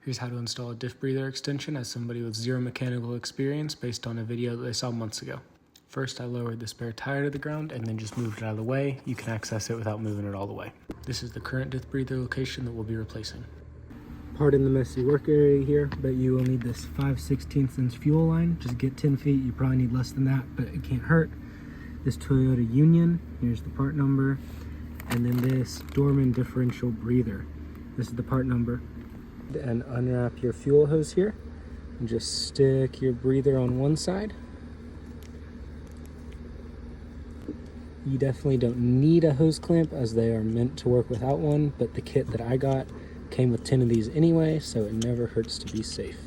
Here's how to install a diff breather extension as somebody with zero mechanical experience based on a video that they saw months ago. First, I lowered the spare tire to the ground and then just moved it out of the way. You can access it without moving it all the way. This is the current diff breather location that we'll be replacing. Pardon the messy work area here, but you will need this 5/16 inch fuel line. Just get 10 feet, you probably need less than that, but it can't hurt. This Toyota Union, here's the part number, and then this Dorman differential breather. This is the part number. And unwrap your fuel hose here and just stick your breather on one side. You definitely don't need a hose clamp as they are meant to work without one, but the kit that I got came with 10 of these anyway, so it never hurts to be safe.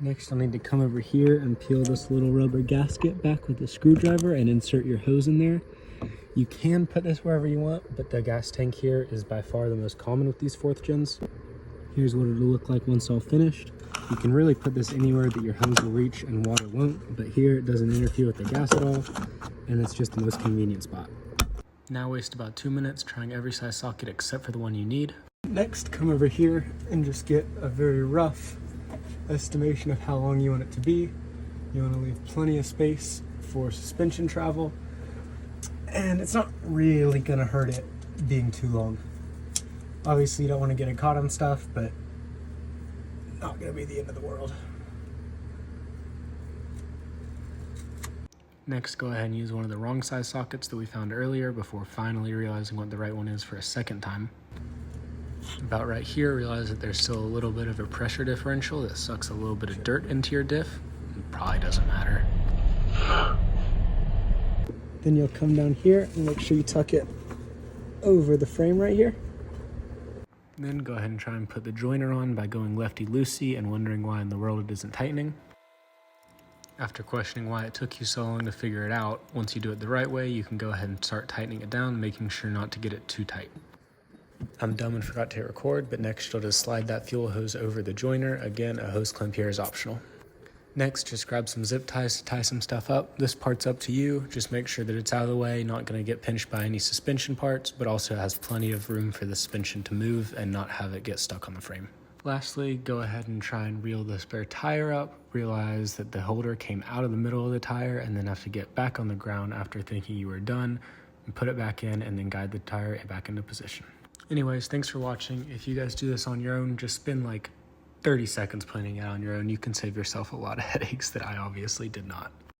Next, I'll need to come over here and peel this little rubber gasket back with a screwdriver and insert your hose in there. You can put this wherever you want, but the gas tank here is by far the most common with these 4th gens. Here's what it'll look like once all finished. You can really put this anywhere that your hose will reach and water won't, but here it doesn't interfere with the gas at all, and it's just the most convenient spot. Now waste about 2 minutes trying every size socket except for the one you need. Next, come over here and just get a very rough estimation of how long you want it to be. You want to leave plenty of space for suspension travel, and it's not really gonna hurt it being too long. Obviously you don't want to get it caught on stuff, but not gonna be the end of the world. Next, go ahead and use one of the wrong size sockets that we found earlier before finally realizing what the right one is for a second time. About right here, realize that there's still a little bit of a pressure differential that sucks a little bit of dirt into your diff. It probably doesn't matter. Then you'll come down here and make sure you tuck it over the frame right here. Then go ahead and try and put the joiner on by going lefty-loosey and wondering why in the world it isn't tightening. After questioning why it took you so long to figure it out, once you do it the right way, you can go ahead and start tightening it down, making sure not to get it too tight. I'm dumb and forgot to hit record, but next you'll just slide that fuel hose over the joiner. Again, a hose clamp here is optional. Next, just grab some zip ties to tie some stuff up. This part's up to you. Just make sure that it's out of the way, not going to get pinched by any suspension parts, but also has plenty of room for the suspension to move and not have it get stuck on the frame. Lastly, go ahead and try and reel the spare tire up. Realize that the holder came out of the middle of the tire and then have to get back on the ground after thinking you were done and put it back in and then guide the tire back into position. Anyways, thanks for watching. If you guys do this on your own, just spend like 30 seconds planning it on your own. You can save yourself a lot of headaches that I obviously did not.